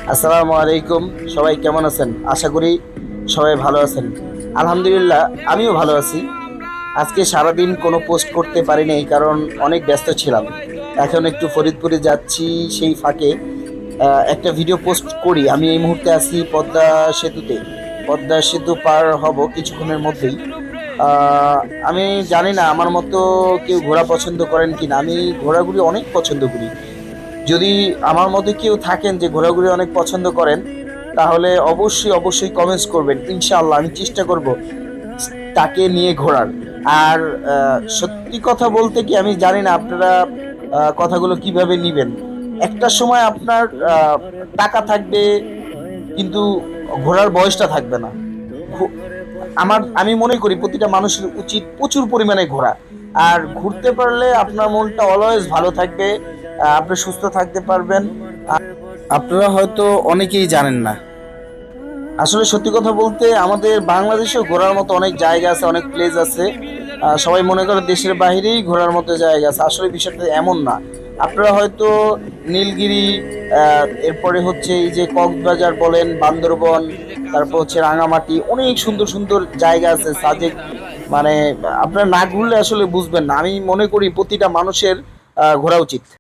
আসসালামু আলাইকুম। সবাই কেমন আছেন? আশা করি সবাই ভালো আছেন। আলহামদুলিল্লাহ, আমিও ভালো আছি। আজকে সারাদিন কোনো পোস্ট করতে পারিনি, কারণ অনেক ব্যস্ত ছিলাম। এখন একটু ফরিদপুরে যাচ্ছি, সেই ফাঁকে একটা ভিডিও পোস্ট করি। আমি এই মুহূর্তে আছি পদ্মা সেতুতে। পদ্মা সেতু পার হব কিছুক্ষণের মধ্যেই। আহ, আমি জানি না আমার মতো কেউ ঘোরা পছন্দ করেন কিনা। আমি ঘোরাঘুরি অনেক পছন্দ করি। যদি আমার মতো কেউ থাকেন যে ঘোরাঘুরি অনেক পছন্দ করেন, তাহলে অবশ্যই অবশ্যই কমেন্টস করবেন। ইনশাআল্লাহ আমি চেষ্টা করব তাকে নিয়ে ঘোরার। আর সত্যি কথা বলতে কি, আমি জানি না আপনারা কথাগুলো কিভাবে নিবেন। একটা সময় আপনার টাকা থাকবে, কিন্তু ঘোরার বয়সটা থাকবে না। ঘু- আমি মনে করি প্রতিটা মানুষের উচিত প্রচুর পরিমাণে ঘোরা। আর ঘুরতে পারলে আপনার মনটা অলওয়েজ ভালো থাকবে, আপনি সুস্থ থাকতে পারবেন। আপনারা হয়তো অনেকেই জানেন না, আসলে সত্যি কথা বলতে আমাদের বাংলাদেশেও ঘোরার মতো অনেক জায়গা আছে, অনেক প্লেস আছে। সবাই মনে করে দেশের বাইরেই ঘোরার মতো জায়গা আছে, আসলে বিষয়টা এমন না। আপনারা হয়তো নীলগিরি, এরপরে হচ্ছে এই যে কক্সবাজার বলেন, বান্দরবন, তারপর হচ্ছে রাঙামাটি, অনেক সুন্দর সুন্দর জায়গা আছে, সাজেক। মানে আপনারা না ঘুরলে আসলে বুঝবেন না। আমি মনে করি প্রতিটা মানুষের ঘোরা উচিত।